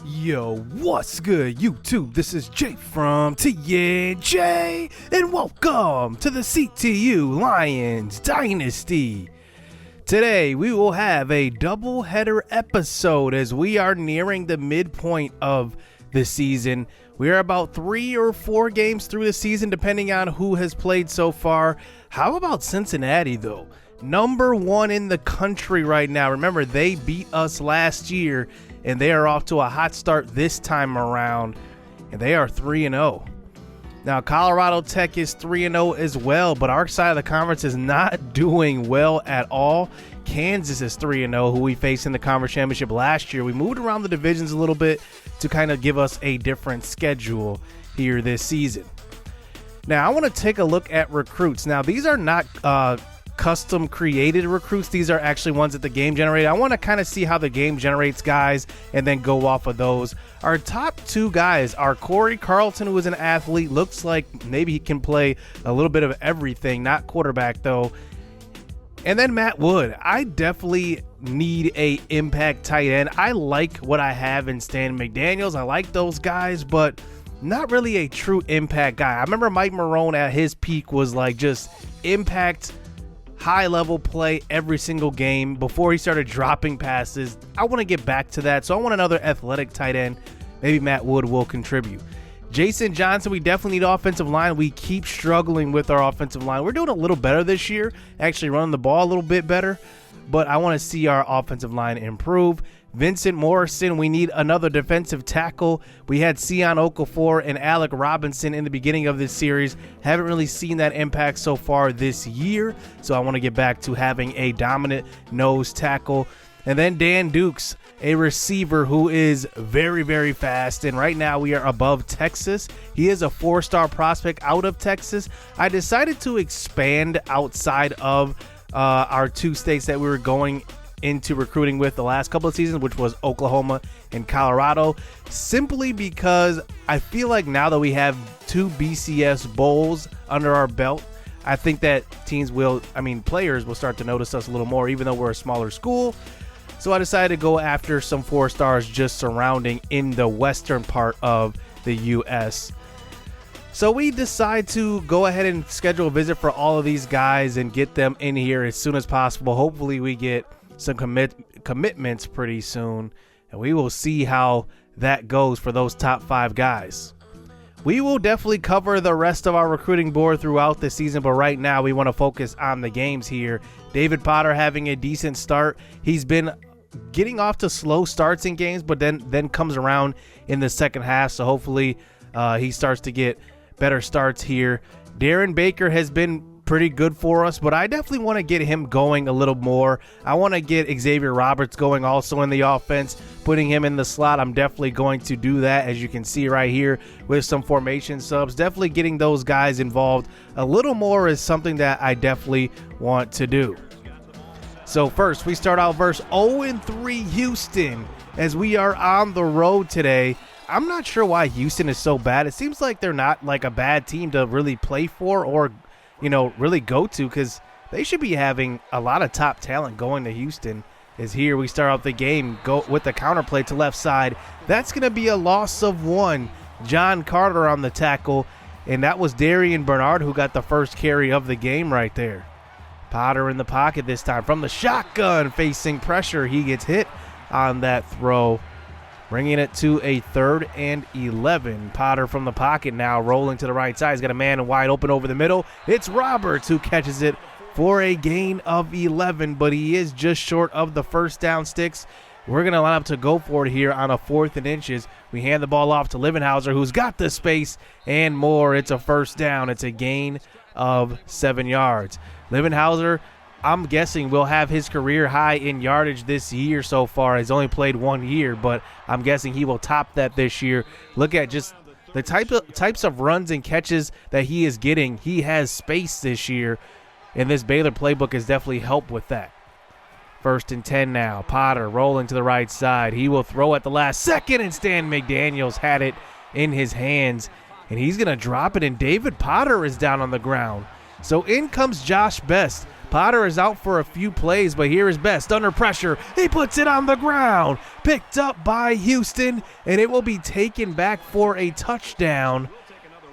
Yo, what's good, YouTube? This is Jay from TNJ, and welcome to the CTU Lions Dynasty. Today, we will have a double-header episode as we are nearing the midpoint of the season. We are about 3 or 4 games through the season, depending on who has played so far. How about Cincinnati, though? Number 1 in the country right now. Remember, they beat us last year, and they are off to a hot start this time around, and they are 3-0. Now, Colorado Tech is 3-0 as well, but our side of the conference is not doing well at all. Kansas is 3-0, who we faced in the conference championship last year. We moved around the divisions a little bit to kind of give us a different schedule here this season. Now, I want to take a look at recruits. Now, these are not custom created recruits. These are actually ones that the game generated. I want to kind of see how the game generates guys and then go off of those. Our top 2 guys are Corey Carlton, who is an athlete. Looks like maybe he can play a little bit of everything, not quarterback though. And then Matt Wood. I definitely need a impact tight end. I like what I have in Stan McDaniels. I like those guys, but not really a true impact guy. I remember Mike Marone at his peak was like just impact, high-level play every single game before he started dropping passes. I want to get back to that, so I want another athletic tight end. Maybe Matt Wood will contribute. Jason Johnson, we definitely need offensive line. We keep struggling with our offensive line. We're doing a little better this year, actually running the ball a little bit better, but I want to see our offensive line improve. Vincent Morrison, we need another defensive tackle. We had Sion Okafor and Alec Robinson in the beginning of this series. Haven't really seen that impact so far this year, so I want to get back to having a dominant nose tackle. And then Dan Dukes, a receiver who is very, very fast, and right now we are above Texas. He is a 4-star prospect out of Texas. I decided to expand outside of our 2 states that we were going into recruiting with the last couple of seasons, which was Oklahoma and Colorado, simply because I feel like now that we have 2 BCS bowls under our belt, I think that players will start to notice us a little more, even though we're a smaller school. So I decided to go after some 4 stars just surrounding in the western part of the U.S. So we decide to go ahead and schedule a visit for all of these guys and get them in here as soon as possible. Hopefully we get some commitments pretty soon, and we will see how that goes for those top 5 guys. We will definitely cover the rest of our recruiting board throughout the season, but right now we want to focus on the games here. David Potter having a decent start. He's been getting off to slow starts in games, but then comes around in the second half, so hopefully he starts to get better starts here. Darren Baker has been pretty good for us, but I definitely want to get him going a little more. I want to get Xavier Roberts going also in the offense, putting him in the slot. I'm definitely going to do that, as you can see right here with some formation subs. Definitely getting those guys involved a little more is something that I definitely want to do. So first, we start out versus 0-3 Houston as we are on the road today. I'm not sure why Houston is so bad. It seems like they're not like a bad team to really play for or really go to, because they should be having a lot of top talent going to Houston. Is here we start out the game, go with the counterplay to left side. That's going to be a loss of 1. John Carter on the tackle, and that was Darian Bernard who got the first carry of the game right there. Potter in the pocket this time from the shotgun, facing pressure. He gets hit on that throw, bringing it to a 3rd and 11. Potter from the pocket now rolling to the right side. He's got a man wide open over the middle. It's Roberts who catches it for a gain of 11, but he is just short of the first down sticks. We're going to line up to go for it here on a 4th and inches. We hand the ball off to Livenhauser, who's got the space and more. It's a first down. It's a gain of 7 yards. Livenhauser, I'm guessing, will have his career high in yardage this year so far. He's only played 1 year, but I'm guessing he will top that this year. Look at just the types of runs and catches that he is getting. He has space this year, and this Baylor playbook has definitely helped with that. 1st and 10 now. Potter rolling to the right side. He will throw at the last second, and Stan McDaniels had it in his hands, and he's going to drop it, and David Potter is down on the ground. So in comes Josh Best. Potter is out for a few plays, but here is Best under pressure. He puts it on the ground. Picked up by Houston, and it will be taken back for a touchdown.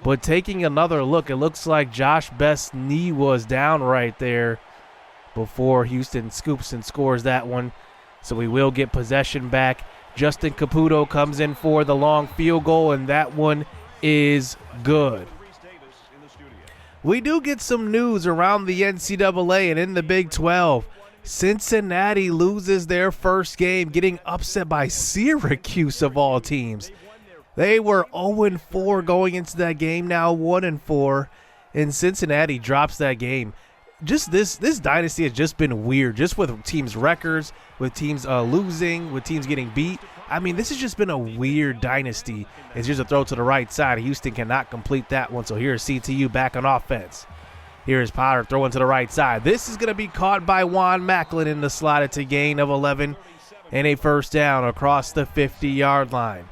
But taking another look, it looks like Josh Best's knee was down right there before Houston scoops and scores that one. So we will get possession back. Justin Caputo comes in for the long field goal, and that one is good. We do get some news around the NCAA and in the Big 12. Cincinnati loses their first game, getting upset by Syracuse of all teams. They were 0-4 going into that game, now 1-4, and Cincinnati drops that game. Just this dynasty has just been weird, just with teams' records, with teams losing, with teams getting beat. I mean, this has just been a weird dynasty. It's just a throw to the right side. Houston cannot complete that one, so here's CTU back on offense. Here's Potter throwing to the right side. This is going to be caught by Juan Macklin in the slot. It's a gain of 11 and a first down across the 50-yard line.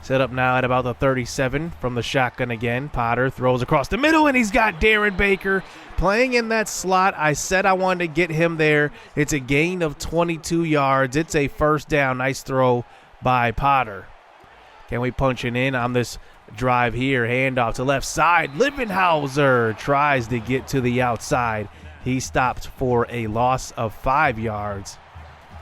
Set up now at about the 37 from the shotgun again. Potter throws across the middle, and he's got Darren Baker playing in that slot. I said I wanted to get him there. It's a gain of 22 yards. It's a first down. Nice throw by Potter. Can we punch it in on this drive here? Handoff to left side. Livenhauser tries to get to the outside. He stopped for a loss of 5 yards.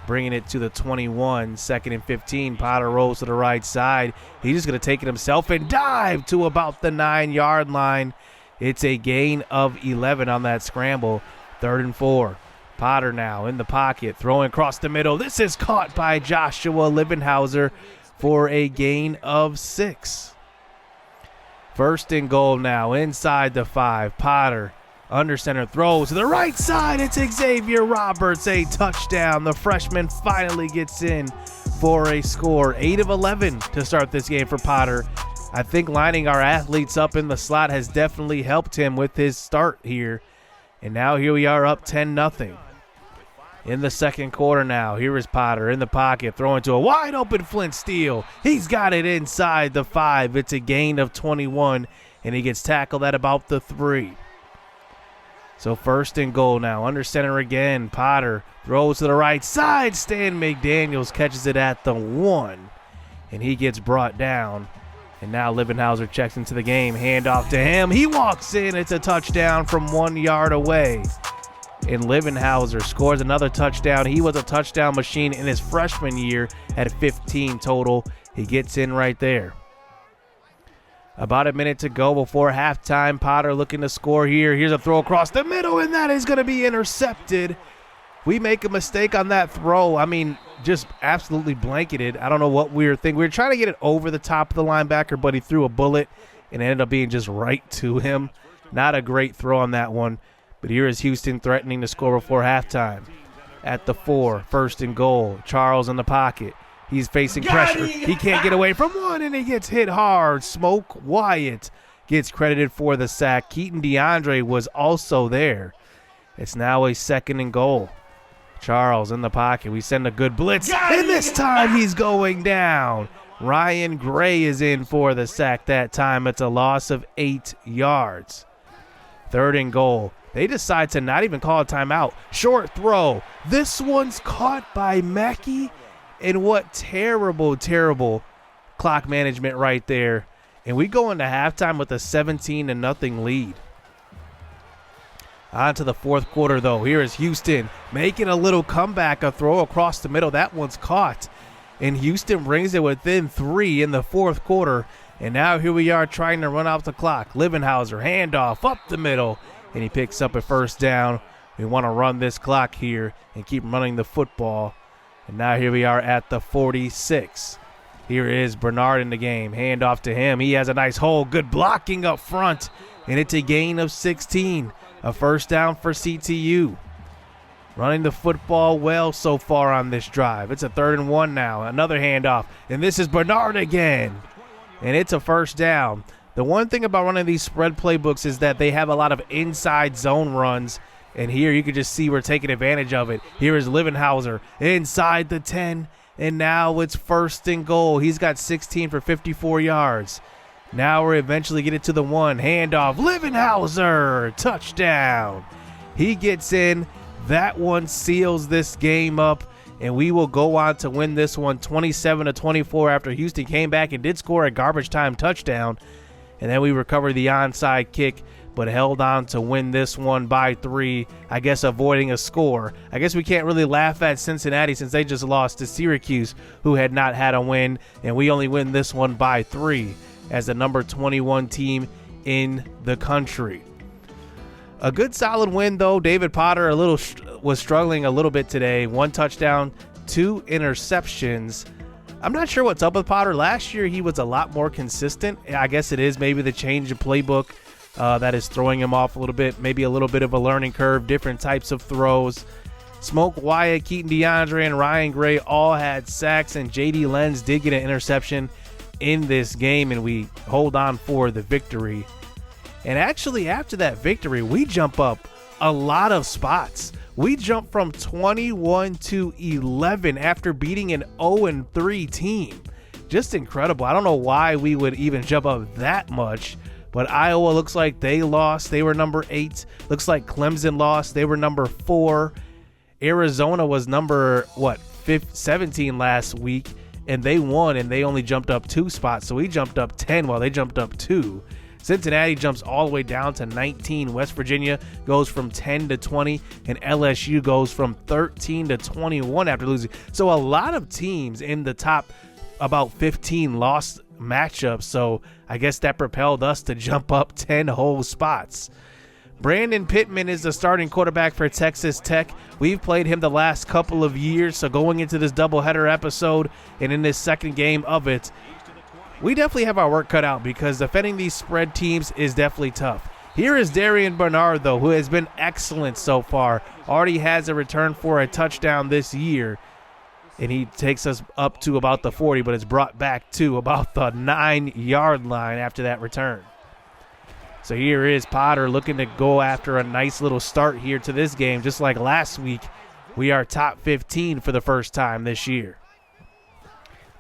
Bringing it to the 21, 2nd and 15. Potter rolls to the right side. He's just going to take it himself and dive to about the 9-yard line. It's a gain of 11 on that scramble. 3rd and 4. Potter now in the pocket, throwing across the middle. This is caught by Joshua Livenhauser for a gain of 6. 1st and goal now inside the 5. Potter under center throws to the right side. It's Xavier Roberts, a touchdown. The freshman finally gets in for a score. 8 of 11 to start this game for Potter. I think lining our athletes up in the slot has definitely helped him with his start here. And now here we are up 10-0. In the second quarter now, here is Potter in the pocket, throwing to a wide open Flint Steele. He's got it inside the 5. It's a gain of 21, and he gets tackled at about the 3. So 1st and goal now, under center again. Potter throws to the right side. Stan McDaniels catches it at the 1, and he gets brought down. And now Livenhauser checks into the game. Handoff to him. He walks in. It's a touchdown from 1 yard away. And Livenhauser scores another touchdown. He was a touchdown machine in his freshman year at 15 total. He gets in right there. About a minute to go before halftime. Potter looking to score here. Here's a throw across the middle, and that is going to be intercepted. We make a mistake on that throw. I mean, just absolutely blanketed. I don't know what we were thinking. We were trying to get it over the top of the linebacker, but he threw a bullet, and it ended up being just right to him. Not a great throw on that one. But here is Houston threatening to score before halftime. At the 4, 1st and goal. Charles in the pocket. He's facing pressure. He can't get away from one, and he gets hit hard. Smoke Wyatt gets credited for the sack. Keaton DeAndre was also there. It's now a 2nd and goal. Charles in the pocket. We send a good blitz, and this time he's going down. Ryan Gray is in for the sack that time. It's a loss of 8 yards. 3rd and goal. They decide to not even call a timeout. Short throw. This one's caught by Mackey. And what terrible, terrible clock management right there. And we go into halftime with a 17-0 lead. On to the 4th quarter, though. Here is Houston making a little comeback, a throw across the middle. That one's caught. And Houston brings it within 3 in the 4th quarter. And now here we are trying to run out the clock. Livenhauser, handoff up the middle. And he picks up a first down. We want to run this clock here and keep running the football. And now here we are at the 46. Here is Bernard in the game. Handoff to him. He has a nice hole. Good blocking up front. And it's a gain of 16. A first down for CTU. Running the football well so far on this drive. It's a 3rd and 1 now. Another handoff. And this is Bernard again. And it's a first down. The one thing about running these spread playbooks is that they have a lot of inside zone runs. And here you can just see we're taking advantage of it. Here is Livenhauser inside the 10. And now it's 1st and goal. He's got 16 for 54 yards. Now we're eventually getting to the 1. Handoff. Livenhauser. Touchdown. He gets in. That one seals this game up, and we will go on to win this one 27-24 after Houston came back and did score a garbage time touchdown. And then we recovered the onside kick, but held on to win this one by 3, I guess avoiding a score. I guess we can't really laugh at Cincinnati since they just lost to Syracuse, who had not had a win, and we only win this one by 3 as the number 21 team in the country. A good solid win, though. David Potter was struggling a little bit today. 1 touchdown, 2 interceptions. I'm not sure what's up with Potter. Last year, he was a lot more consistent. I guess it is maybe the change of playbook that is throwing him off a little bit. Maybe a little bit of a learning curve, different types of throws. Smoke Wyatt, Keaton DeAndre, and Ryan Gray all had sacks, and J.D. Lenz did get an interception in this game, and we hold on for the victory. And actually, after that victory, we jump up a lot of spots. We jump from 21 to 11 after beating an 0-3 team. Just incredible. I don't know why we would even jump up that much, but Iowa looks like they lost. They were number 8. Looks like Clemson lost. They were number 4. Arizona was number, 17 last week, and they won, and they only jumped up 2 spots. So we jumped up 10 while they jumped up 2. Cincinnati jumps all the way down to 19. West Virginia goes from 10 to 20, and LSU goes from 13 to 21 after losing. So a lot of teams in the top about 15 lost matchups, so I guess that propelled us to jump up 10 whole spots. Brandon Pittman is the starting quarterback for Texas Tech. We've played him the last couple of years, so going into this doubleheader episode and in this second game of it, we definitely have our work cut out because defending these spread teams is definitely tough. Here is Darian Bernard, though, who has been excellent so far. Already has a return for a touchdown this year, and he takes us up to about the 40, but it's brought back to about the 9-yard line after that return. So here is Potter looking to go after a nice little start here to this game. Just like last week, we are top 15 for the first time this year.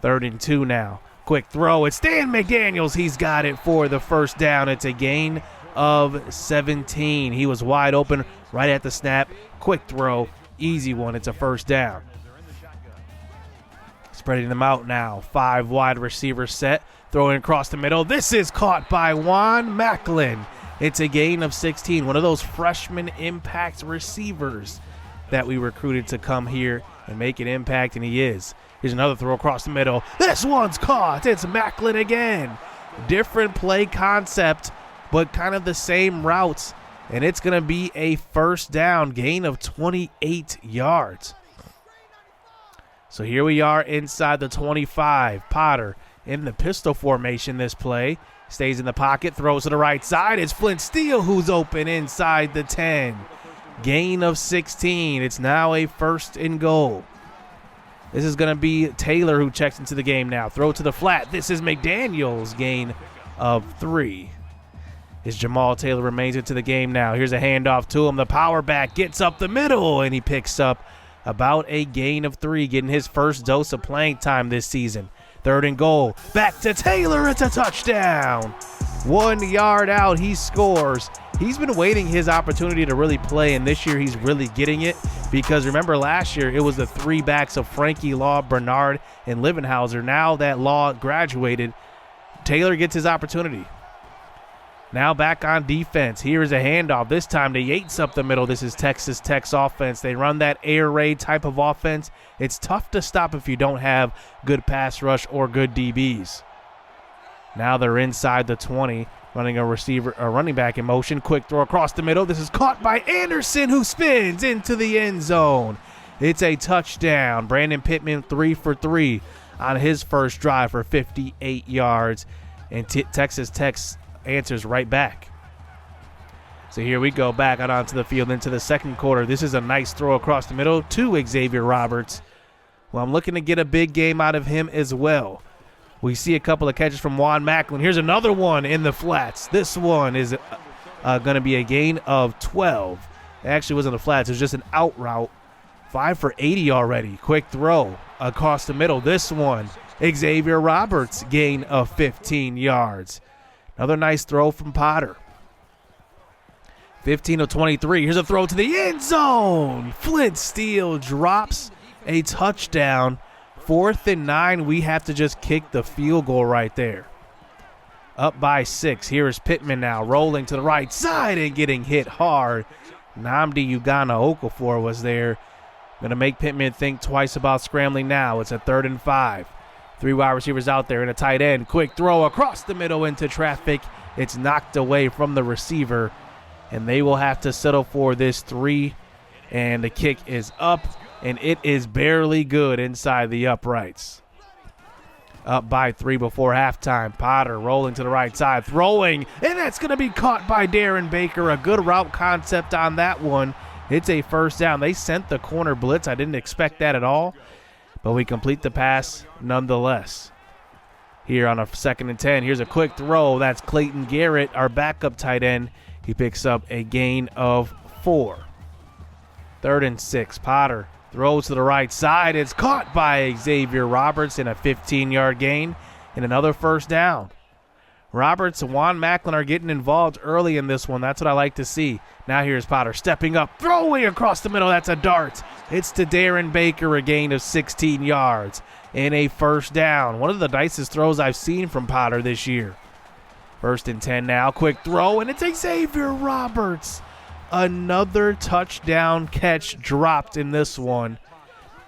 3rd and 2 now. Quick throw. It's Dan McDaniels. He's got it for the first down. It's a gain of 17. He was wide open right at the snap. Quick throw. Easy one. It's a first down. Spreading them out now. 5 wide receiver set. Throwing across the middle. This is caught by Juan Macklin. It's a gain of 16. One of those freshman impact receivers that we recruited to come here and make an impact, and he is. Here's another throw across the middle. This one's caught. It's Macklin again. Different play concept, but kind of the same routes. And it's going to be a first down, gain of 28 yards. So here we are inside the 25. Potter in the pistol formation this play. Stays in the pocket, throws to the right side. It's Flint Steele who's open inside the 10. Gain of 16. It's now a 1st and goal. This is going to be Taylor who checks into the game now. Throw to the flat. This is McDaniels. Gain of 3. As Jamal Taylor remains into the game now. Here's a handoff to him. The power back gets up the middle, and he picks up about a gain of 3, getting his first dose of playing time this season. 3rd and goal. Back to Taylor. It's a touchdown. 1 yard out. He scores. He's been waiting his opportunity to really play, and this year he's really getting it because remember last year it was the 3 backs of Frankie Law, Bernard, and Livenhauser. Now that Law graduated, Taylor gets his opportunity. Now back on defense. Here is a handoff. This time to Yates up the middle. This is Texas Tech's offense. They run that air raid type of offense. It's tough to stop if you don't have good pass rush or good DBs. Now they're inside the 20, running a running back in motion. Quick throw across the middle. This is caught by Anderson, who spins into the end zone. It's a touchdown. Brandon Pittman 3 for 3 on his first drive for 58 yards. And Texas Tech answers right back. So here we go back out onto the field into the second quarter. This is a nice throw across the middle to Xavier Roberts. Well, I'm looking to get a big game out of him as well. We see a couple of catches from Juan Macklin. Here's another one in the flats. This one is going to be a gain of 12. It actually wasn't the flats. It was just an out route. 5 for 80 already. Quick throw across the middle. This one, Xavier Roberts, gain of 15 yards. Another nice throw from Potter. 15 of 23. Here's a throw to the end zone. Flint Steele drops a touchdown. 4th and 9. We have to just kick the field goal right there. Up by 6. Here is Pittman now rolling to the right side and getting hit hard. Nnamdi Ugonna Okafor was there. Going to make Pittman think twice about scrambling now. It's a 3rd and 5. 3 wide receivers out there and a tight end. Quick throw across the middle into traffic. It's knocked away from the receiver, and they will have to settle for this 3. And the kick is up, and it is barely good inside the uprights. Up by 3 before halftime. Potter rolling to the right side, throwing, and that's going to be caught by Darren Baker. A good route concept on that one. It's a 1st down. They sent the corner blitz. I didn't expect that at all, but we complete the pass nonetheless. Here on a 2nd and 10, here's a quick throw. That's Clayton Garrett, our backup tight end. He picks up a gain of 4. 3rd and 6, Potter throws to the right side. It's caught by Xavier Roberts in a 15-yard gain and another 1st down. Roberts and Juan Macklin are getting involved early in this one. That's what I like to see. Now here's Potter stepping up, throwing across the middle. That's a dart. It's to Darren Baker, a gain of 16 yards and a 1st down. One of the nicest throws I've seen from Potter this year. 1st and 10 now. Quick throw, and it's Xavier Roberts. Another touchdown catch dropped in this one.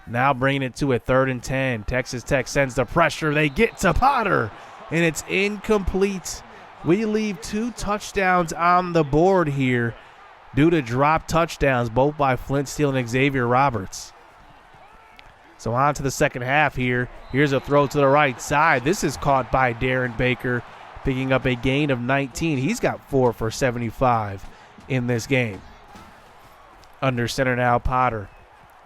Now bringing it to a 3rd and 10. Texas Tech sends the pressure. They get to Potter, and it's incomplete. We leave 2 touchdowns on the board here due to drop touchdowns, both by Flint Steele and Xavier Roberts. So on to the 2nd half here. Here's a throw to the right side. This is caught by Darren Baker, picking up a gain of 19. He's got 4 for 75 in this game. Under center now, Potter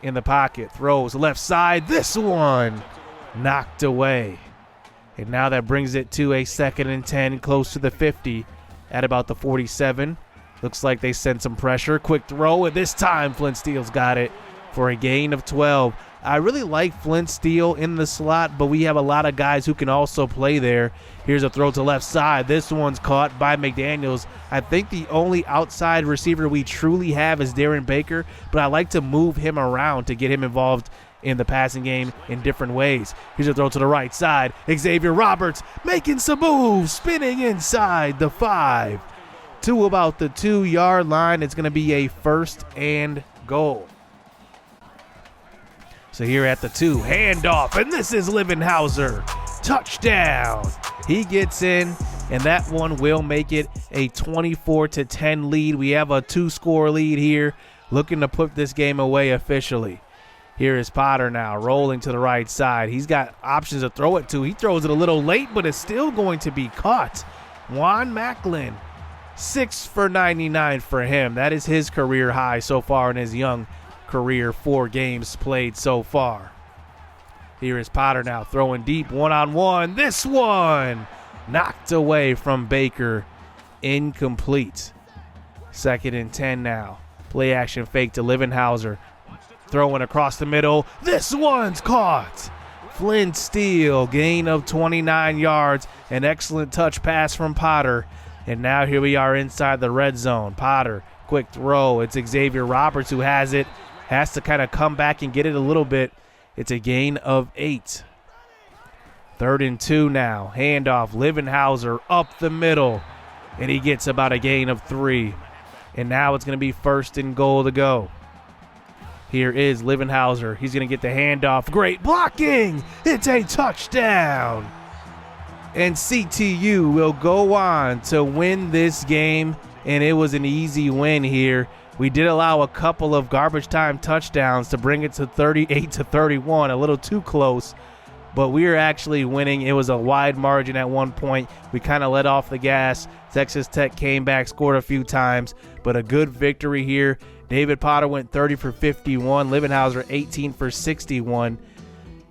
in the pocket, throws left side. This one knocked away. And now that brings it to a 2nd and 10, close to the 50 at about the 47. Looks like they sent some pressure. Quick throw, and this time Flint Steele's got it for a gain of 12. I really like Flint Steele in the slot, but we have a lot of guys who can also play there. Here's a throw to left side. This one's caught by McDaniels. I think the only outside receiver we truly have is Darren Baker, but I like to move him around to get him involved in the passing game in different ways. Here's a throw to the right side. Xavier Roberts making some moves, spinning inside the 5 to about the 2-yard line. It's going to be a 1st and goal. So here at the 2, handoff, and this is Livenhauser. Touchdown. He gets in, and that one will make it a 24-10 lead. We have a 2-score lead here, looking to put this game away officially. Here is Potter now, rolling to the right side. He's got options to throw it to. He throws it a little late, but it's still going to be caught. Juan Macklin, 6 for 99 for him. That is his career high so far in his young career, 4 games played so far. Here is Potter now throwing deep, one-on-one. This one knocked away from Baker, incomplete. 2nd and 10 now. Play action fake to Livenhauser, throwing across the middle. This one's caught. Flint Steele, gain of 29 yards. An excellent touch pass from Potter. And now here we are inside the red zone. Potter, quick throw. It's Xavier Roberts who has it. Has to kind of come back and get it a little bit. It's a gain of 8. 3rd and 2 now. Handoff. Livenhauser up the middle. And he gets about a gain of 3. And now it's going to be 1st and goal to go. Here is Livenhauser. He's going to get the handoff. Great blocking. It's a touchdown. And CTU will go on to win this game. And it was an easy win here. We did allow a couple of garbage time touchdowns to bring it to 38-31, a little too close, but we are actually winning. It was a wide margin at one point. We kind of let off the gas. Texas Tech came back, scored a few times, but a good victory here. David Potter went 30 for 51, Livenhauser 18 for 61,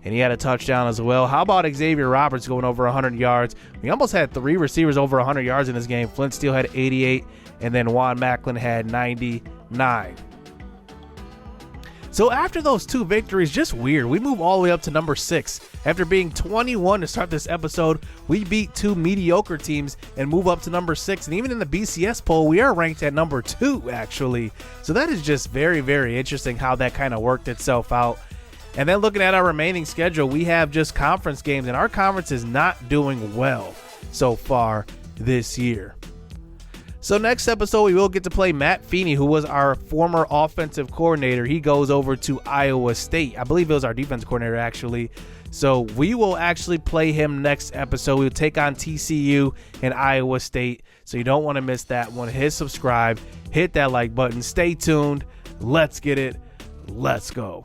and he had a touchdown as well. How about Xavier Roberts going over 100 yards? We almost had 3 receivers over 100 yards in this game. Flint Steele had 88, and then Juan Macklin had 99. So after those 2 victories, just weird, we move all the way up to number 6. After being 21 to start this episode, we beat 2 mediocre teams and move up to number 6. And even in the BCS poll, we are ranked at number 2, actually. So that is just very, very interesting how that kind of worked itself out. And then looking at our remaining schedule, we have just conference games, and our conference is not doing well so far this year. So next episode, we will get to play Matt Feeney, who was our former offensive coordinator. He goes over to Iowa State. I believe it was our defensive coordinator, actually. So we will actually play him next episode. We'll take on TCU and Iowa State. So you don't want to miss that one. Hit subscribe, hit that like button. Stay tuned. Let's get it. Let's go.